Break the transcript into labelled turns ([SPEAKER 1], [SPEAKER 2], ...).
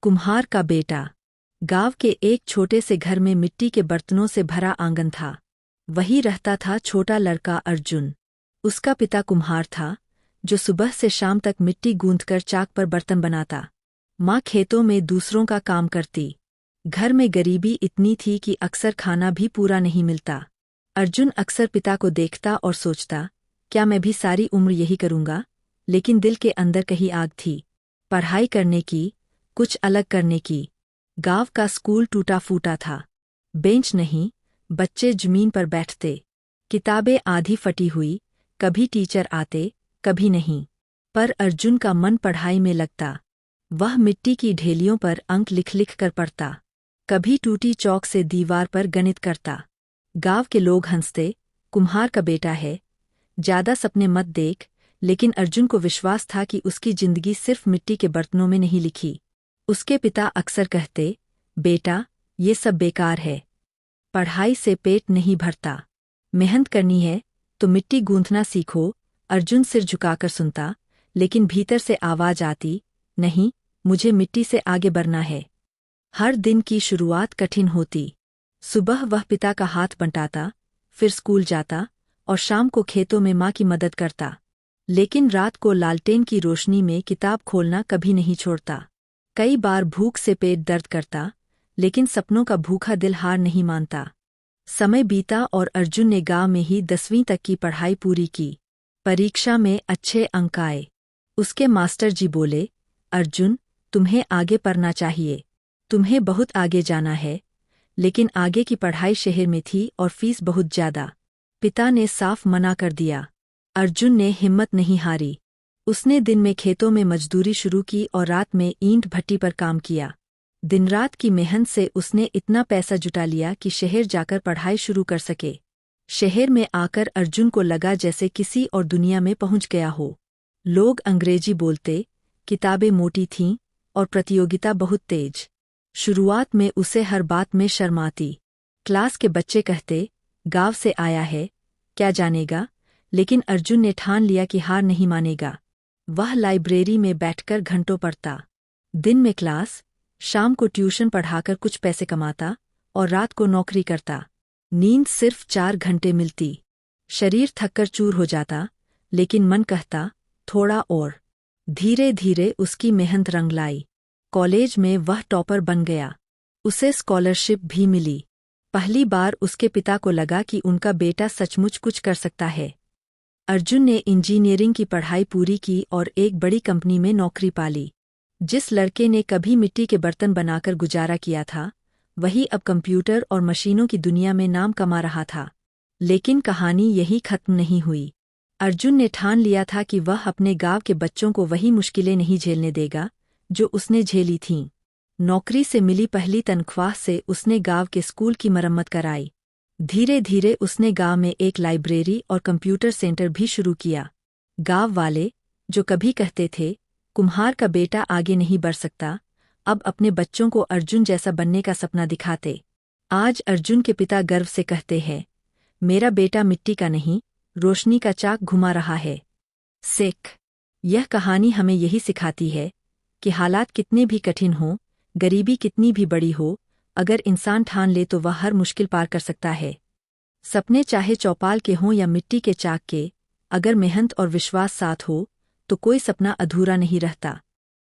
[SPEAKER 1] कुम्हार का बेटा। गांव के एक छोटे से घर में मिट्टी के बर्तनों से भरा आंगन था। वही रहता था छोटा लड़का अर्जुन। उसका पिता कुम्हार था, जो सुबह से शाम तक मिट्टी गूंथकर चाक पर बर्तन बनाता। माँ खेतों में दूसरों का काम करती। घर में गरीबी इतनी थी कि अक्सर खाना भी पूरा नहीं मिलता। अर्जुन अक्सर पिता को देखता और सोचता, क्या मैं भी सारी उम्र यही करूंगा? लेकिन दिल के अंदर कहीं आग थी, पढ़ाई करने की, कुछ अलग करने की। गांव का स्कूल टूटा फूटा था। बेंच नहीं, बच्चे जमीन पर बैठते। किताबें आधी फटी हुई, कभी टीचर आते, कभी नहीं। पर अर्जुन का मन पढ़ाई में लगता। वह मिट्टी की ढेलियों पर अंक लिख लिख कर पढ़ता, कभी टूटी चौक से दीवार पर गणित करता। गांव के लोग हंसते, कुम्हार का बेटा है, ज्यादा सपने मत देख। लेकिन अर्जुन को विश्वास था कि उसकी जिंदगी सिर्फ मिट्टी के बर्तनों में नहीं लिखी। उसके पिता अक्सर कहते, बेटा, ये सब बेकार है, पढ़ाई से पेट नहीं भरता, मेहनत करनी है तो मिट्टी गूंथना सीखो। अर्जुन सिर झुकाकर सुनता, लेकिन भीतर से आवाज आती, नहीं, मुझे मिट्टी से आगे बढ़ना है। हर दिन की शुरुआत कठिन होती। सुबह वह पिता का हाथ बंटाता, फिर स्कूल जाता और शाम को खेतों में माँ की मदद करता। लेकिन रात को लालटेन की रोशनी में किताब खोलना कभी नहीं छोड़ता। कई बार भूख से पेट दर्द करता, लेकिन सपनों का भूखा दिल हार नहीं मानता। समय बीता और अर्जुन ने गांव में ही 10वीं तक की पढ़ाई पूरी की। परीक्षा में अच्छे अंक आए। उसके मास्टर जी बोले, अर्जुन, तुम्हें आगे पढ़ना चाहिए, तुम्हें बहुत आगे जाना है। लेकिन आगे की पढ़ाई शहर में थी और फीस बहुत ज्यादा। पिता ने साफ मना कर दिया। अर्जुन ने हिम्मत नहीं हारी। उसने दिन में खेतों में मजदूरी शुरू की और रात में ईंट भट्टी पर काम किया। दिन रात की मेहनत से उसने इतना पैसा जुटा लिया कि शहर जाकर पढ़ाई शुरू कर सके। शहर में आकर अर्जुन को लगा जैसे किसी और दुनिया में पहुंच गया हो। लोग अंग्रेजी बोलते, किताबें मोटी थीं और प्रतियोगिता बहुत तेज। शुरुआत में उसे हर बात में शर्म आती। क्लास के बच्चे कहते, गांव से आया है, क्या जानेगा? लेकिन अर्जुन ने ठान लिया कि हार नहीं मानेगा। वह लाइब्रेरी में बैठकर घंटों पढ़ता। दिन में क्लास, शाम को ट्यूशन पढ़ाकर कुछ पैसे कमाता और रात को नौकरी करता। नींद सिर्फ 4 घंटे मिलती। शरीर थककर चूर हो जाता, लेकिन मन कहता, थोड़ा और। धीरे धीरे उसकी मेहनत रंग लाई। कॉलेज में वह टॉपर बन गया। उसे स्कॉलरशिप भी मिली। पहली बार उसके पिता को लगा कि उनका बेटा सचमुच कुछ कर सकता है। अर्जुन ने इंजीनियरिंग की पढ़ाई पूरी की और एक बड़ी कंपनी में नौकरी पाली। जिस लड़के ने कभी मिट्टी के बर्तन बनाकर गुजारा किया था, वही अब कंप्यूटर और मशीनों की दुनिया में नाम कमा रहा था। लेकिन कहानी यही खत्म नहीं हुई। अर्जुन ने ठान लिया था कि वह अपने गांव के बच्चों को वही मुश्किलें नहीं झेलने देगा जो उसने झेली थीं। नौकरी से मिली पहली तनख्वाह से उसने गांव के स्कूल की मरम्मत कराई। धीरे धीरे उसने गांव में एक लाइब्रेरी और कंप्यूटर सेंटर भी शुरू किया। गांव वाले, जो कभी कहते थे, कुम्हार का बेटा आगे नहीं बढ़ सकता, अब अपने बच्चों को अर्जुन जैसा बनने का सपना दिखाते। आज अर्जुन के पिता गर्व से कहते हैं, मेरा बेटा मिट्टी का नहीं, रोशनी का चाक घुमा रहा है। सिख, यह कहानी हमें यही सिखाती है कि हालात कितने भी कठिन हों, गरीबी कितनी भी बड़ी हो, अगर इंसान ठान ले तो वह हर मुश्किल पार कर सकता है। सपने चाहे चौपाल के हों या मिट्टी के चाक के, अगर मेहनत और विश्वास साथ हो तो कोई सपना अधूरा नहीं रहता।